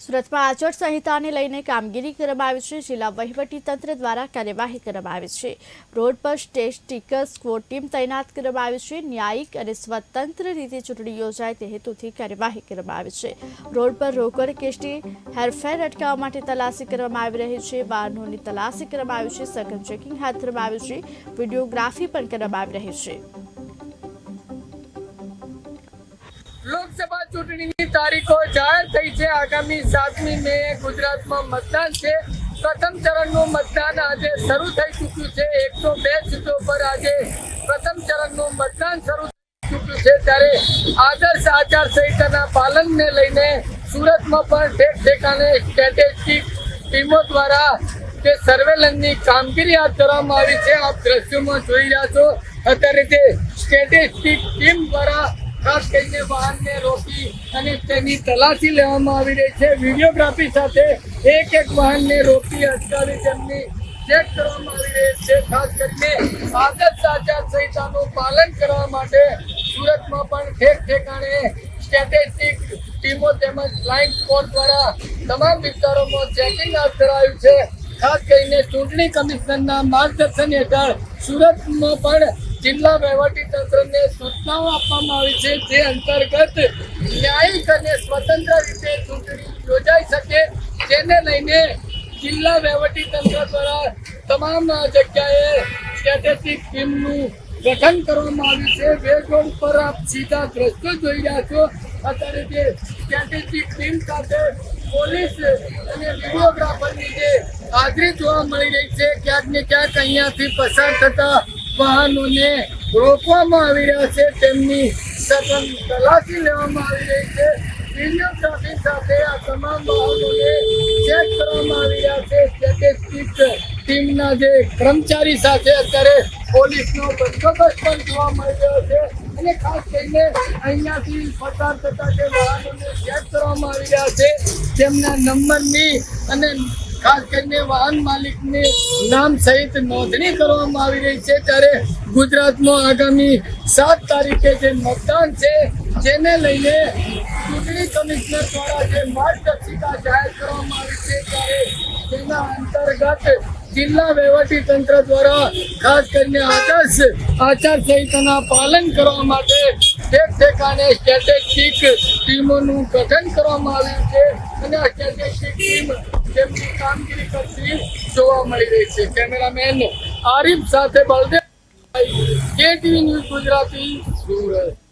સુરતમાં આચાર સંહિતાને લઈને કામગીરી કરવામાં આવી છે। જિલ્લા વહીવટી તંત્ર દ્વારા કાર્યવાહી કરવામાં આવી છે। રોડ પર સ્ટેટિક સ્ક્વોડ ટીમ તૈનાત કરવામાં આવી છે। ન્યાયિક અને સ્વતંત્ર રીતે ચૂંટણી યોજાય તે હેતુથી કાર્યવાહી કરવામાં આવી છે। રોડ પર રોકડ કેસની હેરફેર અટકાવવા માટે તલાશી કરવામાં આવી રહી છે। વાહનોની તલાશી કરવામાં આવી છે। સઘન ચેકિંગ હાથ ધરવામાં આવ્યું છે। વિડીયોગ્રાફી પણ કરવામાં આવી રહી છે। લોકસભા ચૂંટણીની તારીખો જાહેર થઈ છે। આગામી 7મી મે ગુજરાતમાં મતદાન છે। પ્રથમ ચરણનું મતદાન આજે શરૂ થઈ ચૂક્યું છે। 102 સીટો પર આજે પ્રથમ ચરણનું મતદાન શરૂ થઈ ચૂક્યું છે। ત્યારે આદર્શ આચાર સંહિતાના પાલનને લઈને સુરતમાં પણ ઠેક ઠેકાણે સ્ટ્રેટેજિક ટીમો દ્વારા કે સર્વેલન્સની કામગીરી હાથ ધરવામાં આવી છે। આપ દ્રશ્યોમાં જોઈ રહ્યા છો। અત્યારે તે સ્ટ્રેટેજિક ટીમ દ્વારા ખાસ કરીને વાહનને રોકી અને તેની તલાશી લેવામાં આવી રહી છે। વિડીયોગ્રાફી સાથે એક વાહનને રોકી અટકાવી તેમની ચેક કરવામાં આવી રહી છે। ખાસ કરીને આદર્શ આચાર સંહિતાનું પાલન કરવા માટે સુરતમાં પણ ઠેક ઠેકાણે સ્ટ્રેટેજિક ટીમો તેમજ ફ્લાઇંગ સ્ક્વોડ દ્વારા તમામ વિસ્તારોમાં ચેકિંગ હાથ ધરાયું છે। ખાસ કરીને ચૂંટણી કમિશનરના માર્ગદર્શન હેઠળ સુરતમાં પણ જિલ્લા વહીવટી તંત્રને સૂચનાઓ આપવામાં આવી છે। જે અંતર્ગત ન્યાયિક અને સ્વતંત્ર રીતે ચૂંટણી યોજાઈ શકે જેને લઈને જિલ્લા વહીવટી તંત્ર દ્વારા તમામ જગ્યાએ સ્ટ્રેટેજિક ટીમનું ગઠન કરવામાં આવ્યું છે। વેગ રોડ પર આપ સીધા દ્રશ્યો જોઈ રહ્યા છો। અત્યારે જે સ્ટ્રેટેજિક ટીમ સાથે પોલીસ અને વિડીયોગ્રાફરની જે હાજરી જોવા મળી રહી છે। ક્યાંક ને ક્યાંક અહીંયાથી પસાર થતા વાહનોને રોકવામાં આવી રહ્યા છે। તેમની સઘન તલાશી લેવામાં આવી રહી છે। વિડીયોગ્રાફી સાથે આ તમામ વાહનોને ચેક કરવામાં આવી રહ્યા છે। સ્ટ્રેટેજિક ટીમના જે કર્મચારી સાથે અત્યારે પોલીસનો બંદોબસ્ત પણ જોવા મળી રહ્યો છે અને ખાસ કરીને અહીંયાથી પસાર થતા જે વાહનોને ચેક કરવામાં આવી રહ્યા છે તેમના નંબરની અને ખાસ કરીને વાહન માલિકને નામ સહિત નોંધણી કરવામાં આવી રહી છે। ત્યારે ગુજરાતમાં આગામી 7 તારીખે જે મતદાન છે જેને લઈને ચૂંટણી કમિશનર દ્વારા જે માર્ગદર્શિકા જાહેર કરવામાં આવી છે ત્યારે તેના અંતર્ગત જિલ્લા વહીવટી તંત્ર દ્વારા ખાસ કરીને આદર્શ આચાર સંહિતાના પાલન કરવા માટે ઠેક ઠેકાણે સ્ટ્રેટેજિક ટીમોનું ગઠન કરવામાં આવ્યું છે અને આ સ્ટ્રેટેજિક ટીમ તેમની કામગીરી કરતી જોવા મળી રહી છે। કેમેરામેન આરિફ સાથે બલદેવ, KTV ન્યૂઝ ગુજરાતી, સુરત।